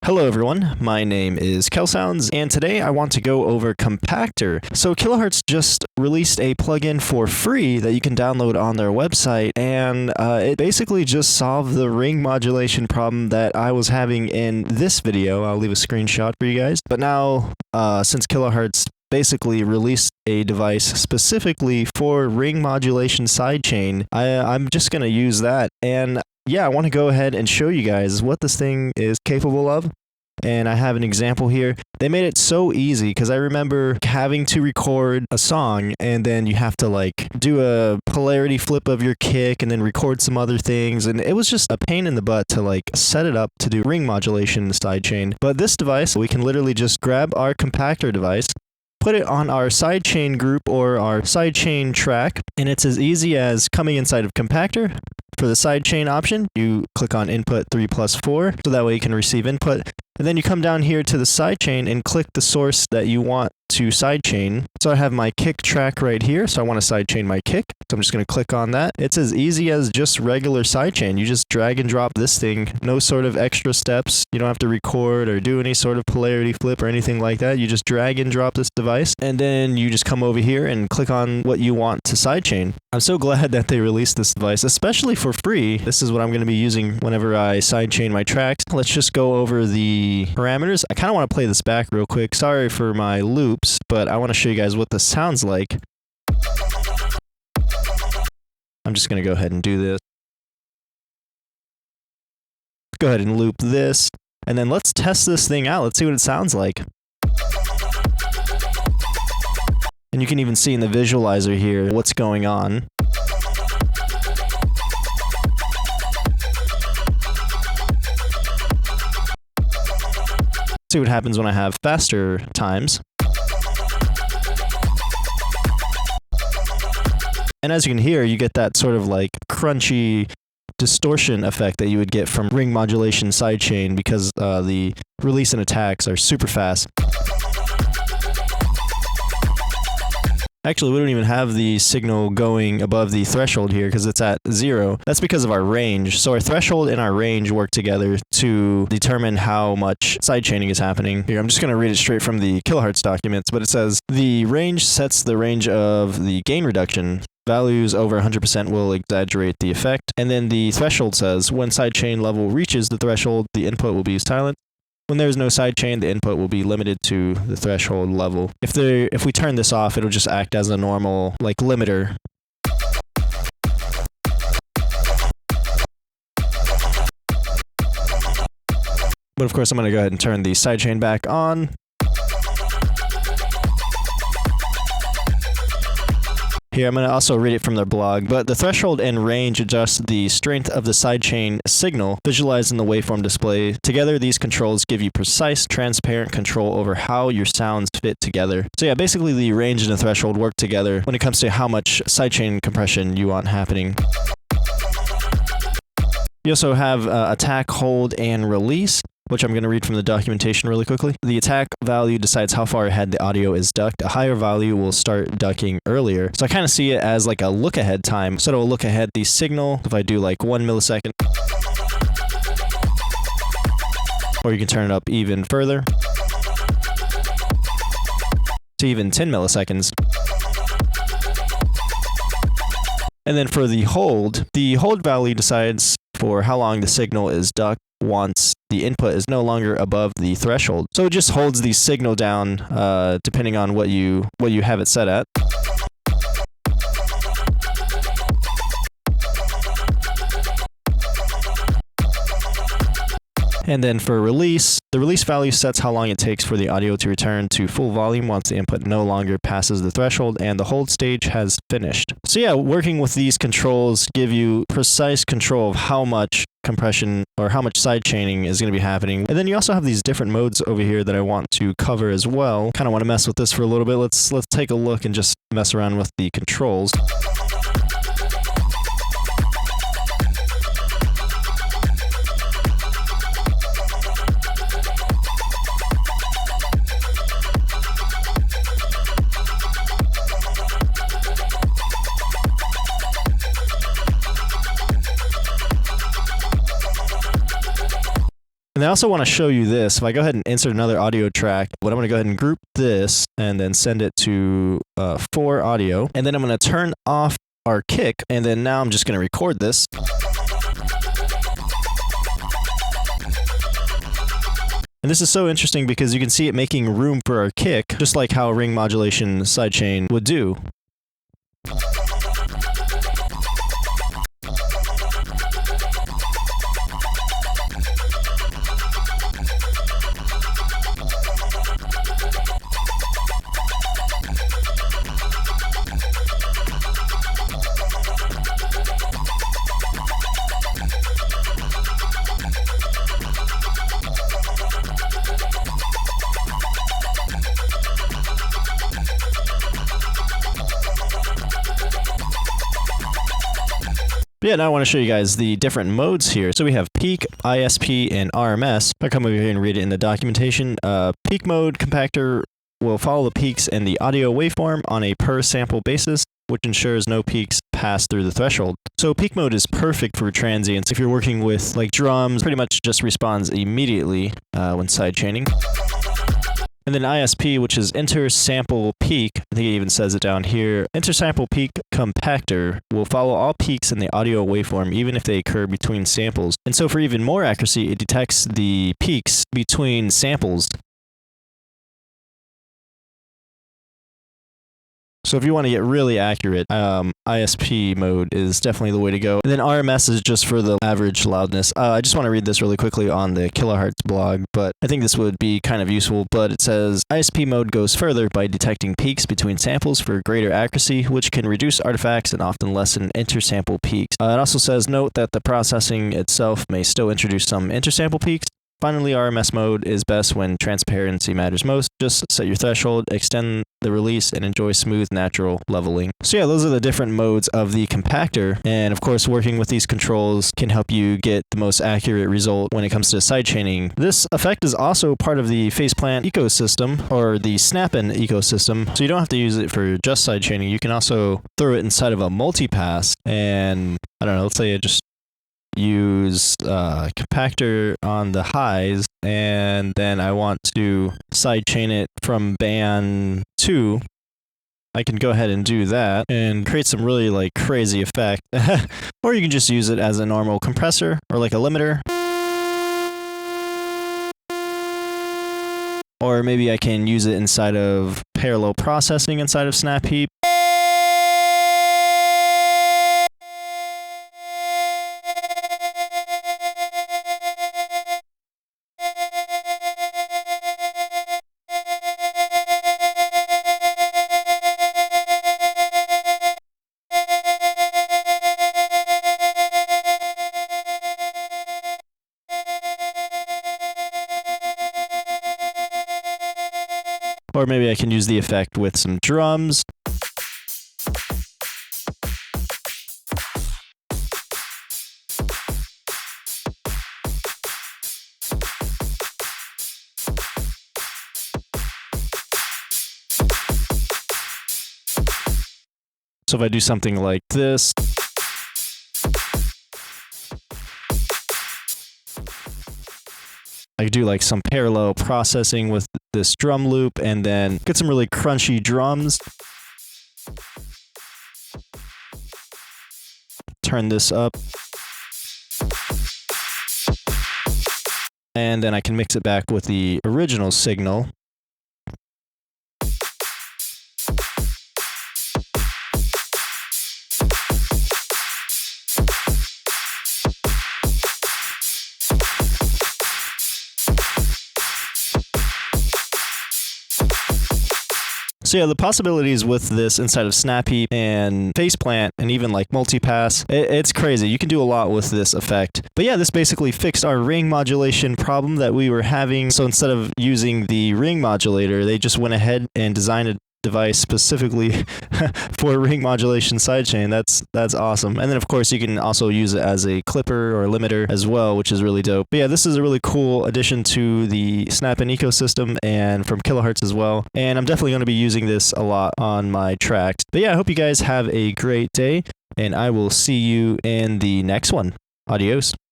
Hello everyone, my name is KelSounds, and today I want to go over Compactor. So Kilohertz just released a plugin for free that you can download on their website, and it basically just solved the ring modulation problem that I was having in this video. I'll leave a screenshot for you guys. But now, since Kilohertz basically released a device specifically for ring modulation sidechain, I'm just going to use that. And yeah, I want to go ahead and show you guys what this thing is capable of. And I have an example here. They made it so easy because I remember having to record a song and then you have to like do a polarity flip of your kick and then record some other things. And it was just a pain in the butt to like set it up to do ring modulation sidechain. But this device, we can literally just grab our compactor device, put it on our sidechain group or our sidechain track, and it's as easy as coming inside of Compactor. For the sidechain option, you click on input 3+4, so that way you can receive input. And then you come down here to the sidechain and click the source that you want to sidechain. So I have my kick track right here, so I want to sidechain my kick. So I'm just going to click on that. It's as easy as just regular sidechain. You just drag and drop this thing, no sort of extra steps. You don't have to record or do any sort of polarity flip or anything like that. You just drag and drop this device, and then you just come over here and click on what you want to sidechain. I'm so glad that they released this device, especially for free. This is what I'm going to be using whenever I sidechain my tracks. Let's just go over the parameters. I kind of want to play this back real quick. Sorry for my loops, but I want to show you guys what this sounds like. I'm just going to go ahead and do this. Go ahead and loop this, and then let's test this thing out. Let's see what it sounds like. And you can even see in the visualizer here what's going on. See what happens when I have faster times. And as you can hear, you get that sort of like crunchy distortion effect that you would get from ring modulation sidechain because the release and attacks are super fast. Actually, we don't even have the signal going above the threshold here because it's at 0. That's because of our range. So our threshold and our range work together to determine how much sidechaining is happening. Here, I'm just going to read it straight from the Kilohertz documents, but it says, the range sets the range of the gain reduction. Values over 100% will exaggerate the effect. And then the threshold says, when sidechain level reaches the threshold, the input will be silent. When there's no sidechain, the input will be limited to the threshold level. If we turn this off, it'll just act as a normal like limiter. But of course, I'm going to go ahead and turn the sidechain back on. Here, I'm going to also read it from their blog, but the threshold and range adjust the strength of the sidechain signal visualized in the waveform display. Together, these controls give you precise, transparent control over how your sounds fit together. So yeah, basically the range and the threshold work together when it comes to how much sidechain compression you want happening. You also have attack, hold, and release, which I'm going to read from the documentation really quickly. The attack value decides how far ahead the audio is ducked. A higher value will start ducking earlier. So I kind of see it as like a look ahead time. So it'll look ahead the signal if I do like 1 millisecond. Or you can turn it up even further to even 10 milliseconds. And then for the hold value decides for how long the signal is ducked once the input is no longer above the threshold. So it just holds the signal down depending on what you have it set at. And then for release, the release value sets how long it takes for the audio to return to full volume once the input no longer passes the threshold and the hold stage has finished. So yeah, working with these controls give you precise control of how much compression or how much sidechaining is going to be happening. And then you also have these different modes over here that I want to cover as well. Kind of want to mess with this for a little bit. Let's take a look and just mess around with the controls. And they I also want to show you this. If I go ahead and insert another audio track, but I'm going to go ahead and group this and then send it to 4 audio. And then I'm going to turn off our kick. And then now I'm just going to record this. And this is so interesting because you can see it making room for our kick, just like how Ring Modulation Sidechain would do. Yeah, now I want to show you guys the different modes here. So we have peak, ISP, and RMS. I'll come over here and read it in the documentation. Peak mode compactor will follow the peaks in the audio waveform on a per sample basis, which ensures no peaks pass through the threshold. So peak mode is perfect for transients. If you're working with like drums, pretty much just responds immediately when sidechaining. And then ISP, which is inter-sample peak, I think it even says it down here. Inter-sample peak compactor will follow all peaks in the audio waveform, even if they occur between samples. And so for even more accuracy, it detects the peaks between samples. So if you want to get really accurate, ISP mode is definitely the way to go. And then RMS is just for the average loudness. I just want to read this really quickly on the Kilohertz blog, but I think this would be kind of useful. But it says, ISP mode goes further by detecting peaks between samples for greater accuracy, which can reduce artifacts and often lessen intersample peaks. It also says, note that the processing itself may still introduce some intersample peaks. Finally, RMS mode is best when transparency matters most. Just set your threshold, extend the release, and enjoy smooth, natural leveling. So yeah, those are the different modes of the compactor. And of course, working with these controls can help you get the most accurate result when it comes to sidechaining. This effect is also part of the faceplant ecosystem, or the Snapin ecosystem. So you don't have to use it for just sidechaining. You can also throw it inside of a multipass. And I don't know, let's say I just use compactor on the highs, and then I want to sidechain it from band 2. I can go ahead and do that and create some really like crazy effect. Or you can just use it as a normal compressor or like a limiter. Or maybe I can use it inside of parallel processing inside of Snapheap. Or maybe I can use the effect with some drums. So if I do something like this, I could do like some parallel processing with this drum loop and then get some really crunchy drums. Turn this up. And then I can mix it back with the original signal. So yeah, the possibilities with this inside of Snapheap and Faceplant and even like Multipass, it's crazy. You can do a lot with this effect. But yeah, this basically fixed our ring modulation problem that we were having. So instead of using the ring modulator, they just went ahead and designed a device specifically for ring modulation sidechain. That's awesome. And then of course you can also use it as a clipper or limiter as well, which is really dope. But yeah, this is a really cool addition to the Snapin ecosystem and from Kilohertz as well. And I'm definitely going to be using this a lot on my tracks. But yeah, I hope you guys have a great day, and I will see you in the next one. Adios.